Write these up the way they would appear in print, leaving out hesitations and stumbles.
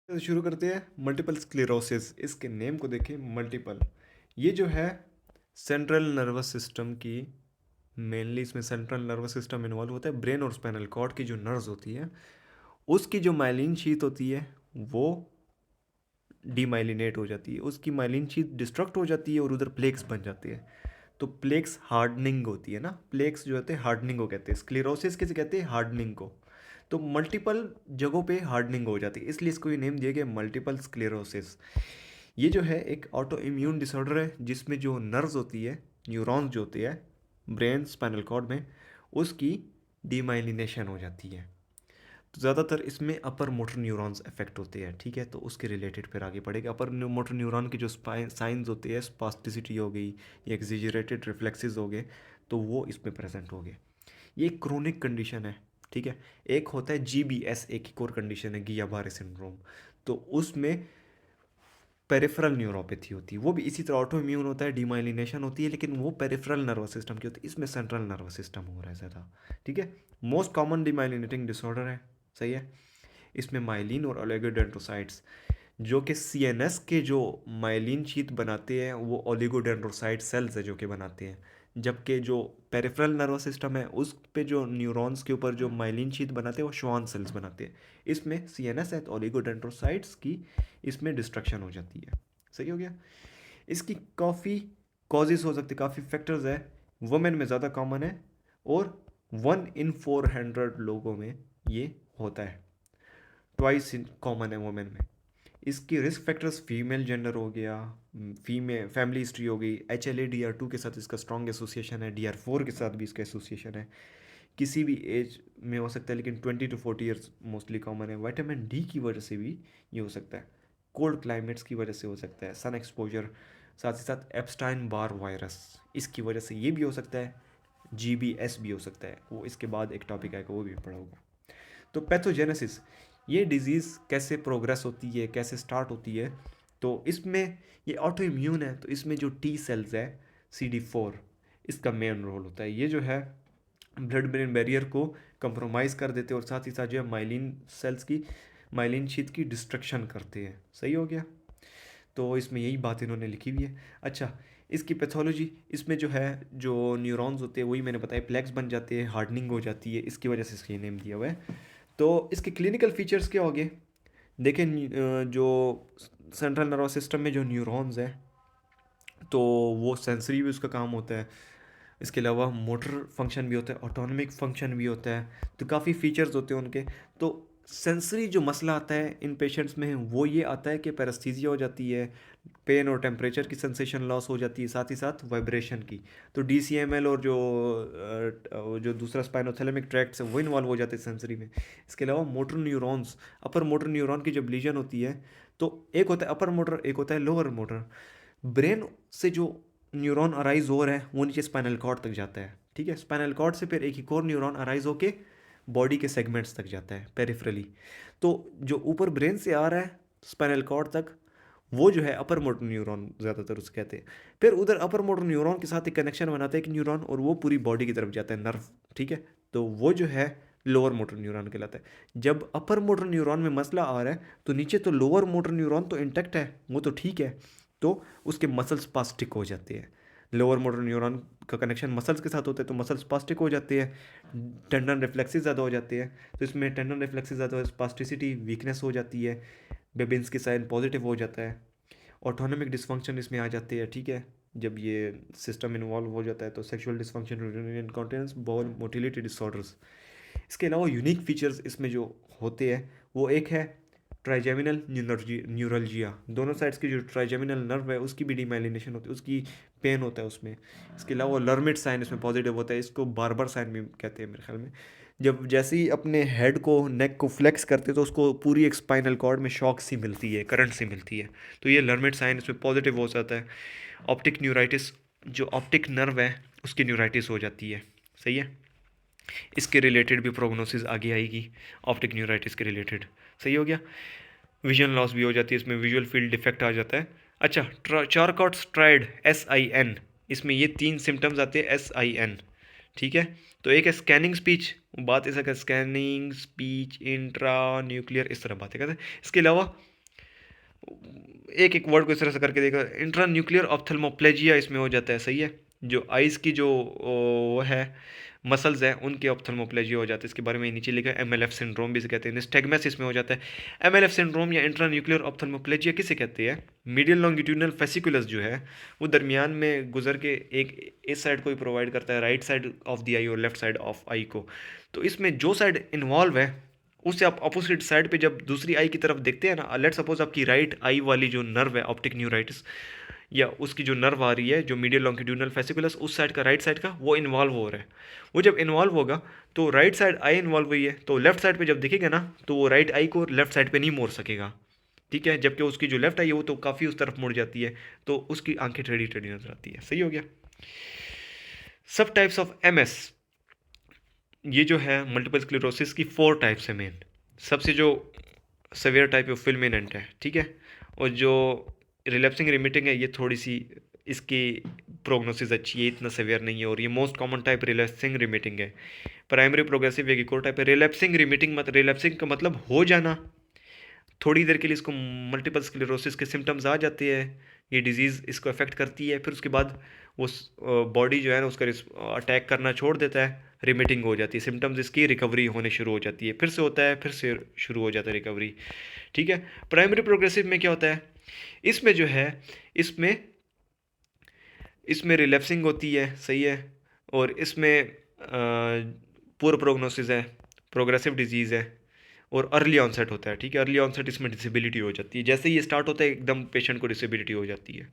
तो शुरू करते हैं मल्टीपल स्क्लेरोसिस। इसके नेम को देखें, मल्टीपल। ये जो है सेंट्रल नर्वस सिस्टम की, मेनली इसमें सेंट्रल नर्वस सिस्टम इन्वॉल्व होता है। ब्रेन और स्पाइनल कॉर्ड की जो नर्व्स होती है उसकी जो माइलिन शीथ होती है वो डीमाइलिनेट हो जाती है, उसकी माइलिन शीथ डिस्ट्रक्ट हो जाती है और उधर प्लेक्स बन जाती है। तो प्लेक्स हार्डनिंग होती है ना, प्लेक्स जो होते हैं हार्डनिंग को कहते हैं। स्क्लेरोसिस किसे कहते हैं? हार्डनिंग को। तो मल्टीपल जगहों पे हार्डनिंग हो जाती है, इसलिए इसको ये नेम दिया गया मल्टीपल स्क्लेरोसिस। ये जो है एक ऑटो इम्यून डिसऑर्डर है जिसमें जो नर्व्स होती है, न्यूरॉन्स जो होती है ब्रेन स्पाइनल कॉर्ड में, उसकी डीमाइलिनेशन हो जाती है। तो ज़्यादातर इसमें अपर मोटर न्यूरॉन्स अफेक्ट होते हैं, ठीक है। तो उसके रिलेटेड फिर आगे पढ़ेगा। अपर मोटर न्यूरॉन की जो साइंस होते हैं, स्पास्टिसिटी हो गई या एक्सिजरेटेड रिफ्लेक्सेस हो गए, तो वो इसमें प्रेजेंट हो गए। ये एक क्रोनिक कंडीशन है, ठीक है। एक होता है GBS, एक और कंडीशन है गिया-बारे सिंड्रोम। तो उसमें पेरिफेरल न्यूरोपैथी होती है, वो भी इसी तरह ऑटो इम्यून होता है, डीमाइलिनेशन होती है, लेकिन वो पेरिफेरल नर्वस सिस्टम की होती है, इसमें सेंट्रल नर्वस सिस्टम हो रहा है ज़्यादा, ठीक है। मोस्ट कॉमन डीमाइलिनेटिंग डिसऑर्डर है, सही है। इसमें माइलिन और ओलिगोडेंड्रोसाइट्स, जो कि CNS के जो माइलिन शीथ बनाते हैं वो ओलिगोडेंड्रोसाइट सेल्स है जो कि बनाते हैं। जबकि जो पेरिफेरल नर्वस सिस्टम है उस पे जो न्यूरॉन्स के ऊपर जो माइलिन शीथ बनाते हैं वो श्वान सेल्स बनाते हैं। इसमें CNS है तो ओलिगोडेंड्रोसाइट्स की इसमें डिस्ट्रक्शन हो जाती है। सही हो गया। इसकी काफ़ी कॉजेज हो सकती है, काफ़ी फैक्टर्स है। वुमेन में ज़्यादा कॉमन है और 1 in 400 लोगों में ये होता है। ट्वाइस कॉमन है वुमेन में। इसकी रिस्क फैक्टर्स फीमेल जेंडर हो गया, फीमेल फैमिली हिस्ट्री हो गई, HLA-DR2 के साथ इसका स्ट्रॉन्ग एसोसिएशन है, DR4 के साथ भी इसका एसोसिएशन है। किसी भी एज में हो सकता है, लेकिन 20 to 40 ईयर्स मोस्टली कॉमन है। विटामिन डी की वजह से भी ये हो सकता है, कोल्ड क्लाइमेट्स की वजह से हो सकता है, सन एक्सपोजर, साथ ही साथ एप्स्टाइन बार वायरस, इसकी वजह से ये भी हो सकता है। GBS भी हो सकता है, वो इसके बाद एक टॉपिक आएगा वो भी पढ़ा होगा। तो पैथोजेनेसिस, ये डिज़ीज़ कैसे प्रोग्रेस होती है, कैसे स्टार्ट होती है। तो इसमें ये ऑटो इम्यून है, तो इसमें जो T सेल्स है CD4, इसका मेन रोल होता है। ये जो है ब्लड ब्रेन बैरियर को कंप्रोमाइज़ कर देते हैं और साथ ही साथ जो है माइलिन सेल्स की, माइलिन शीथ की डिस्ट्रक्शन करते हैं। सही हो गया। तो इसमें यही बात इन्होंने लिखी हुई है। अच्छा, इसकी पैथोलॉजी, इसमें जो है जो न्यूरॉन्स होते हैं वही मैंने बताया, प्लेक्स बन जाते हैं, हार्डनिंग हो जाती है, इसकी वजह से इसका नेम दिया हुआ है। तो इसके क्लिनिकल फीचर्स क्या हो गए देखें। जो सेंट्रल नर्वस सिस्टम में जो न्यूरॉन्स हैं तो वो सेंसरी भी उसका काम होता है। इसके अलावा मोटर फंक्शन भी होता है, ऑटोनॉमिक फंक्शन भी होता है। तो काफ़ी फीचर्स होते हैं उनके। तो सेंसरी जो मसला आता है इन पेशेंट्स में वो ये आता है कि पैरास्थीजिया हो जाती है, पेन और टेम्परेचर की सेंसेशन लॉस हो जाती है, साथ ही साथ वाइब्रेशन की। तो DCML और जो दूसरा स्पाइनोथैलेमिक ट्रैक्ट्स है वो इन्वॉल्व हो जाते हैं सेंसरी में। इसके अलावा motor neurons, upper motor neuron की जब लीजन होती है तो एक होता है अपर मोटर, एक होता है लोअर मोटर। ब्रेन से जो न्यूरॉन अराइज हो रहा है वो नीचे स्पाइनल कॉर्ड तक जाता है, ठीक है। स्पाइनल कॉर्ड से फिर एक और न्यूरॉन अराइज होके बॉडी के सेगमेंट्स तक जाता है पेरिफेरली। तो जो ऊपर ब्रेन से आ रहा है स्पाइनल कॉर्ड तक वो जो है अपर मोटर न्यूरॉन ज़्यादातर उसे कहते हैं। फिर उधर अपर मोटर न्यूरॉन के साथ एक कनेक्शन बनाता है एक न्यूरॉन और वो पूरी बॉडी की तरफ जाता है, नर्व, ठीक है। तो वो जो है लोअर मोटर न्यूरॉन कहलाता है। जब अपर मोटर न्यूरॉन में मसला आ रहा है तो नीचे तो लोअर मोटर न्यूरॉन तो इंटैक्ट है, वो तो ठीक है, तो उसके मसल्स स्पास्टिक हो जाते हैं। लोअर मोटर न्यूरॉन का कनेक्शन मसल्स के साथ होता है तो मसल्स स्पास्टिक हो जाते हैं, टेंडन रिफ्लेक्सेस ज़्यादा हो जाते हैं। तो इसमें टेंडन रिफ्लेक्सेस ज़्यादा, स्पास्टिसिटी, वीकनेस हो जाती है, बेबिन्स की साइन पॉजिटिव हो जाता है, ऑटोनॉमिक डिसफंक्शन इसमें आ जाते हैं, ठीक है। जब ये सिस्टम इन्वॉल्व हो जाता है तो sexual dysfunction, urinary incontinence, ball motility disorders. इसके अलावा यूनिक फीचर्स इसमें जो होते हैं वो एक है ट्राइजेमिनल न्यूरल्जिया, दोनों साइड्स की जो ट्राइजेमिनल नर्व है उसकी भी डीमाइलिनेशन होती है, उसकी पेन होता है उसमें। इसके अलावा लर्मिट साइन इसमें पॉजिटिव होता है, इसको बार साइन भी कहते हैं मेरे ख्याल में। जब जैसे ही अपने हेड को, नेक को फ्लेक्स करते तो उसको पूरी एक स्पाइनल कॉर्ड में शॉक सी मिलती है, करंट सी मिलती है, तो ये लर्मिट साइन इसमें पॉजिटिव हो जाता है। ऑप्टिक न्यूराइटिस, जो ऑप्टिक नर्व है उसकी न्यूराइटिस हो जाती है, सही है। इसके रिलेटेड भी प्रोग्नोसिस आगे आएगी ऑप्टिक न्यूराइटिस के रिलेटेड, सही हो गया। विजन लॉस भी हो जाती है, इसमें विजुअल फील्ड डिफेक्ट आ जाता है। अच्छा, चारकॉट स्ट्राइड, SIN, इसमें ये 3 सिम्टम्स आते हैं, SIN, ठीक है। तो एक है स्कैनिंग स्पीच, बात ऐसा कर स्कैनिंग स्पीच इंट्रा न्यूक्लियर, इस तरह बातें करते हैं। इसके अलावा एक एक वर्ड को इस तरह से करके देखा, इंट्रा न्यूक्लियर ऑप्थेल्मोप्लेजिया इसमें हो जाता है, सही है। जो आइज़ की जो वो है मसल्स हैं उनके ऑप्थेल्मोप्लेजिया हो जाता है, इसके बारे में नीचे लिखा है। एमएलएफ सिंड्रोम भी इसे कहते हैं। निस्टैग्मस इसमें हो जाता है। एमएलएफ सिंड्रोम या इंट्रा न्यूक्लियर ऑप्थेल्मोप्लेजिया किसे कहते हैं? मीडियल लॉन्गिट्यूडनल फेसिकुलस जो है वो दरमियान में गुजर के एक इस साइड को ही प्रोवाइड करता है, राइट साइड ऑफ द आई और लेफ्ट साइड ऑफ आई को। तो इसमें जो साइड इन्वॉल्व है उससे आप अपोजिट साइड पे जब दूसरी आई की तरफ देखते हैं ना, लेट सपोज आपकी राइट आई वाली जो नर्व है ऑप्टिक न्यूराइटिस, या उसकी जो नर्व आ रही है जो मीडियल लॉन्गिट्यूडनल फेसिकुलस उस साइड का, राइट साइड का, वो इन्वॉल्व हो रहा है। वो जब इन्वॉल्व होगा तो राइट साइड आई इन्वॉल्व हुई है, तो लेफ्ट साइड पे जब दिखेगा ना तो वो राइट आई को लेफ्ट साइड पे नहीं मोड़ सकेगा, ठीक है। जबकि उसकी जो लेफ्ट आई है वो तो काफ़ी उस तरफ मुड़ जाती है, तो उसकी आंखें टेढ़ी टेढ़ी नजर आती है। सही हो गया। सब टाइप्स ऑफ एमएस, ये जो है मल्टीपल स्क्लेरोसिस की 4 टाइप्स है मेन। सबसे जो सवेयर टाइप ऑफ फिल्मिनेंट है, ठीक है। और जो रिलैप्सिंग रिमिटिंग है ये थोड़ी सी इसकी प्रोग्नोसिस अच्छी है, इतना सवेयर नहीं है। और ये most common type relapsing remitting है। प्राइमरी प्रोग्रेसिव एक और टाइप है। रिलैप्सिंग रिमिटिंग रिलैप्सिंग का मतलब हो जाना, थोड़ी देर के लिए इसको मल्टीपल स्क्लेरोसिस के सिम्टम्स आ जाते हैं, ये डिजीज़ इसको अफेक्ट करती है, फिर उसके बाद वो बॉडी जो है ना उसका अटैक करना छोड़ देता है, रिमिटिंग हो जाती है, सिम्टम्स इसकी रिकवरी होने शुरू हो जाती है, फिर से होता है, फिर से शुरू हो जाता है रिकवरी, ठीक है। प्राइमरी प्रोग्रेसिव में क्या होता है? इसमें जो है इसमें इसमें रिलैप्सिंग होती है, सही है। और इसमें पुअर प्रोग्नोसिस है, प्रोग्रेसिव डिजीज़ है, और अर्ली ऑनसेट होता है, ठीक है। अर्ली ऑनसेट इसमें डिसेबिलिटी हो जाती है, जैसे ही ये स्टार्ट होता है एकदम पेशेंट को डिसेबिलिटी हो जाती है।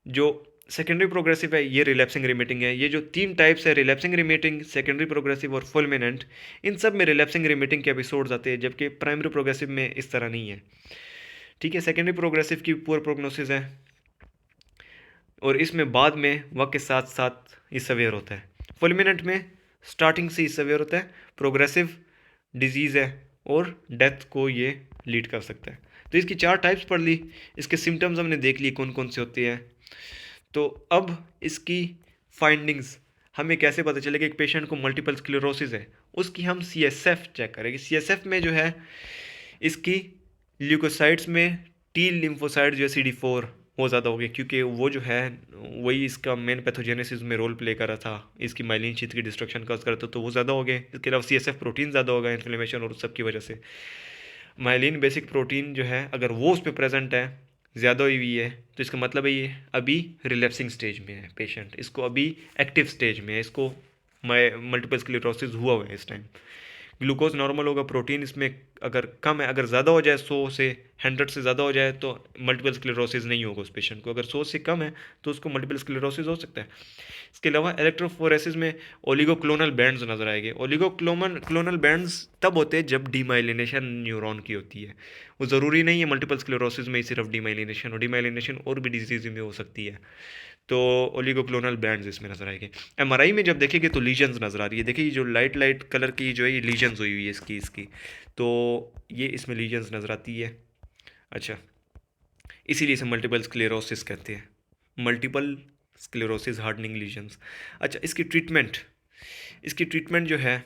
जो सेकेंडरी प्रोग्रेसिव है ये रिलैप्सिंग रिमिटिंग है। ये जो 3 टाइप्स है, रिलैप्सिंग रिमिटिंग, सेकेंडरी प्रोग्रेसिव और फुलमिनेंट, इन सब में रिलैप्सिंग रिमिटिंग के एपिसोड्स आते हैं, जबकि प्राइमरी प्रोग्रेसिव में इस तरह नहीं है, ठीक है। सेकेंडरी प्रोग्रेसिव की पुअर प्रोग्नोसिस है, और इसमें बाद में वक्त के साथ साथ ये सवेयर होता है। फुलमिनेंट में स्टार्टिंग से ही सवेयर होता है, प्रोग्रेसिव डिजीज़ है और डेथ को ये लीड कर सकता है। तो इसकी 4 टाइप्स पढ़ ली, इसके सिम्टम्स हमने देख लिए कौन कौन से होते हैं। तो अब इसकी फाइंडिंग्स हमें कैसे पता चलेगा एक पेशेंट को मल्टीपल स्क्लेरोसिस है, उसकी हम CSF चेक करेंगे। CSF में जो है इसकी ल्यूकोसाइट्स में टी लिम्फोसाइट जो है CD4 वो ज़्यादा हो गया, क्योंकि वो जो है वही इसका मेन पैथोजेनेसिस में रोल प्ले कर रहा था, इसकी माइलिन शीथ की डिस्ट्रक्शन कॉज करता, तो वो ज़्यादा हो गए। इसके अलावा CSF प्रोटीन ज़्यादा होगा इन्फ्लेमेशन और सब की वजह से। माइलिन बेसिक प्रोटीन जो है अगर वो उस पर प्रेजेंट है, ज़्यादा हुई है, तो इसका मतलब है ये अभी रिलैप्सिंग स्टेज में है पेशेंट, इसको अभी एक्टिव स्टेज में है, इसको मल्टीपल स्क्लेरोसिस हुआ है इस टाइम। ग्लूकोज नॉर्मल होगा, प्रोटीन इसमें अगर कम है, अगर ज़्यादा हो जाए 100 से 100 से ज़्यादा हो जाए तो मल्टीपल स्क्लेरोसिस नहीं होगा उस पेशेंट को। अगर 100 से कम है तो उसको मल्टीपल स्क्लेरोसिस हो सकता है। इसके अलावा इलेक्ट्रोफोरेसिस में ओलिगोक्लोनल बैंड्स नजर आएंगे। ओलिगोक्लोनल बैंड्स तब होते हैं जब डीमाइलिनेशन न्यूरॉन की होती है। वो ज़रूरी नहीं है मल्टीपल स्क्लेरोसिस में ही सिर्फ डीमाइलिनेशन, और डीमाइलिनेशन और भी डिजीज़ में हो सकती है। तो ओलिगोक्लोनल बैंड्स इसमें नजर आएंगे। MRI में जब देखेंगे तो लीजन्स नजर आ रही है, देखिए ये जो लाइट लाइट कलर की जो है ये लीजन्स हुई हुई है इसकी, तो ये इसमें लीजन्स नजर आती है। अच्छा, इसीलिए इसे मल्टीपल स्क्लेरोसिस कहते हैं, मल्टीपल स्क्लेरोसिस हार्डनिंग लीजन्स। अच्छा, इसकी ट्रीटमेंट जो है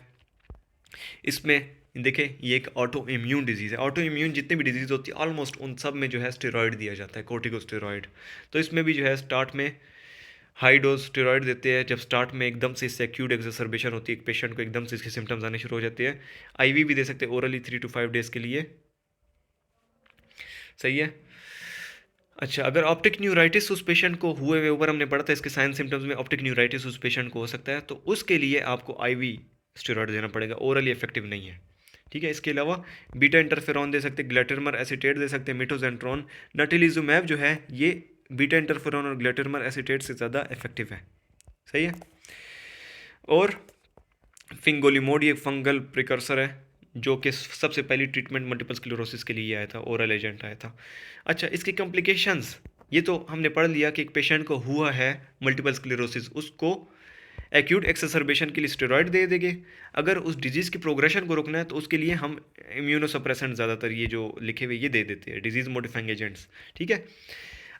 इसमें देखिए ये एक ऑटो इम्यून डिजीज़ है। ऑटो इम्यून जितनी भी डिजीज़ होती है ऑलमोस्ट उन सब में जो है स्टेरॉयड दिया जाता है, कोर्टिकोस्टेरॉयड। तो इसमें भी जो है स्टार्ट में हाई डोज स्टेरॉयड देते हैं, जब स्टार्ट में एकदम से इससे एक्यूट एक्सरबेशन होती है, एक पेशेंट को एकदम से इसके सिम्टम्स आने शुरू हो जाते हैं। IV भी दे सकते हैं ओरली 3 to 5 डेज़ के लिए, सही है। अच्छा, अगर ऑप्टिक न्यूराइटिस उस पेशेंट को हुए हुए, ऊपर हमने पढ़ा था इसके साइन सिम्टम्स में ऑप्टिक न्यूराइटिस उस पेशेंट को हो सकता है, तो उसके लिए आपको IV स्टेरॉयड देना पड़ेगा, ओरली इफेक्टिव नहीं है, ठीक है। इसके अलावा बीटा इंटरफेरॉन दे सकते हैं, ग्लैटिमर एसीटेट दे सकते हैं, मिटोजेंट्रॉन। नटिलिजुमैब जो है ये बीटा इंटरफेरॉन और ग्लैटिमर एसीटेट से ज़्यादा इफेक्टिव है, सही है। और फिंगोलिमोड ये फंगल प्रिकर्सर है जो कि सबसे पहली ट्रीटमेंट मल्टीपल स्क्लेरोसिस के लिए आया था, ओरल एजेंट आया था। अच्छा, इसकी कॉम्प्लिकेशंस ये तो हमने पढ़ लिया कि एक पेशेंट को हुआ है मल्टीपल स्क्लेरोसिस, उसको एक्यूट एक्सरबेशन के लिए स्टेरॉयड दे देंगे। अगर उस डिजीज़ की प्रोग्रेशन को रोकना है तो उसके लिए हम इम्यूनोसप्रेसेंट ज़्यादातर ये जो लिखे हुए ये दे देते हैं, डिजीज़ मॉडिफाइंग एजेंट्स, ठीक है।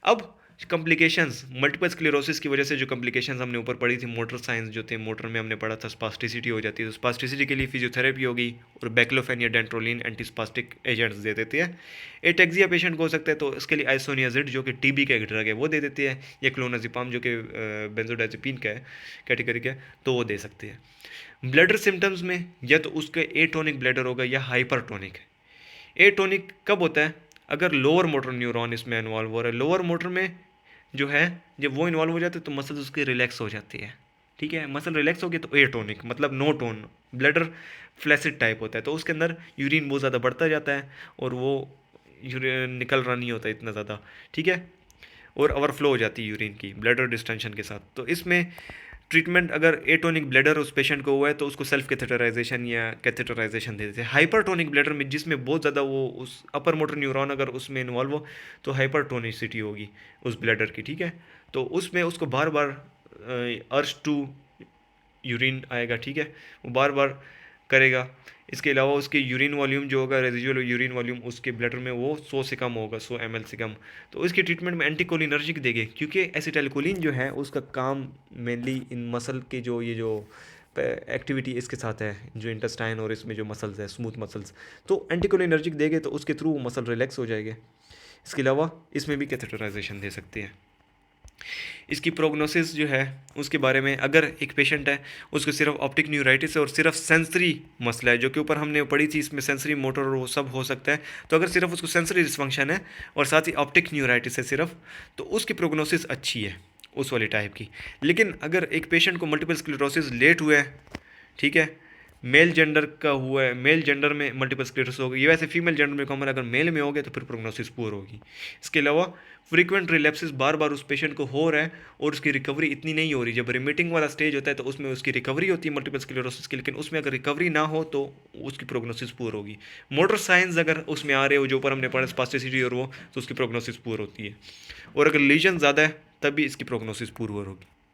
अब कॉम्प्लिकेशंस मल्टीपल स्क्लेरोसिस की वजह से जो कॉम्प्लिकेशंस हमने ऊपर पढ़ी थी, मोटर साइंस जो थे, मोटर में हमने पढ़ा था स्पास्टिसिटी हो जाती है, तो स्पास्टिसिटी के लिए फिजियोथेरेपी होगी और बैक्लोफेन या डेंट्रोलिन एंटीस्पास्टिक एजेंट्स दे देते हैं। एटेक्सिया पेशेंट को हो सकता है तो इसके लिए आइसोनियाजिड जो कि टीबी का एक ड्रग है वो दे देती है, या क्लोनाजिपाम जो कि बेंजोडाइजेपिन का है, कैटेगरी का है, तो वो दे सकते हैं। ब्लडर सिम्टम्स में या तो उसका एटोनिक ब्लैडर होगा या हाइपरटोनिक। एटोनिक कब होता है? अगर लोअर मोटर न्यूरॉन इसमें इन्वॉल्व हो रहा है। लोअर मोटर में जो है, जब वो इन्वॉल्व हो जाते हैं तो मसल्स उसकी रिलैक्स हो जाती है, ठीक है। मसल रिलैक्स हो गई तो एटोनिक मतलब no tone, bladder flaccid type होता है, तो उसके अंदर यूरिन बहुत ज़्यादा बढ़ता जाता है और वो यूरिन निकल रहा नहीं होता इतना ज़्यादा, ठीक है, और ओवरफ्लो हो जाती है यूरिन की ब्लडर डिस्टेंशन के साथ। तो इसमें ट्रीटमेंट, अगर एटोनिक ब्लैडर उस पेशेंट को हुआ है तो उसको सेल्फ कैथेटराइजेशन या कैथेटराइजेशन दे देते हैं। हाइपरटोनिक ब्लैडर में जिसमें बहुत ज़्यादा वो उस अपर मोटर न्यूरॉन अगर उसमें इन्वॉल्व हो तो हाइपरटोनिसिटी होगी उस ब्लैडर की, ठीक है। तो उसमें उसको बार बार अर्ज टू यूरिन आएगा, ठीक है, वो बार बार करेगा। इसके अलावा उसके यूरिन वॉल्यूम जो होगा, रेजिजुअल यूरिन वॉल्यूम उसके ब्लडर में वो 100 से कम होगा, 100 ml से कम। तो इसकी ट्रीटमेंट में एंटीकोलिनर्जिक देंगे, क्योंकि एसिटाइलकोलिन जो है उसका काम मेनली इन मसल के जो ये जो एक्टिविटी इसके साथ है, जो इंटेस्टाइन और इसमें जो मसल्स है, स्मूथ मसल्स, तो एंटीकोलिनर्जिक देंगे तो उसके थ्रू मसल रिलैक्स हो जाएंगे। इसके अलावा इसमें भी कैथेटराइजेशन दे सकते हैं। इसकी प्रोग्नोसिस जो है उसके बारे में, अगर एक पेशेंट है उसको सिर्फ ऑप्टिक न्यूराइटिस है और सिर्फ सेंसरी मसला है, जो कि ऊपर हमने पढ़ी थी, इसमें सेंसरी मोटर और वो सब हो सकता है, तो अगर सिर्फ उसको सेंसरी डिसफंक्शन है और साथ ही ऑप्टिक न्यूराइटिस है सिर्फ, तो उसकी प्रोग्नोसिस अच्छी है उस वाली टाइप की। लेकिन अगर एक पेशेंट को मल्टीपल स्क्लेरोसिस लेट हुआ है, ठीक है, मेल जेंडर का हुआ है, मेल जेंडर में मल्टीपल स्क्लेरोसिस होगी, ये वैसे फीमेल जेंडर में कॉमन, अगर मेल में हो गया तो फिर प्रोग्नोसिस पुअर होगी। इसके अलावा फ्रीक्वेंट रिलैप्सेस बार बार उस पेशेंट को हो रहा है और उसकी रिकवरी इतनी नहीं हो रही। जब रिमिटिंग वाला स्टेज होता है तो उसमें उसकी रिकवरी होती है मल्टीपल स्क्लेरोसिस की, लेकिन उसमें अगर रिकवरी ना हो तो उसकी प्रोग्नोसिस पुअर होगी। मोटर साइंस अगर उसमें आ रहे हो, जो ऊपर हमने पढ़ा स्पास्टिसिटी और वो, तो उसकी प्रोग्नोसिस पुअर होती है। और अगर लीजन ज़्यादा है तब भी इसकी प्रोग्नोसिस पुअर होगी।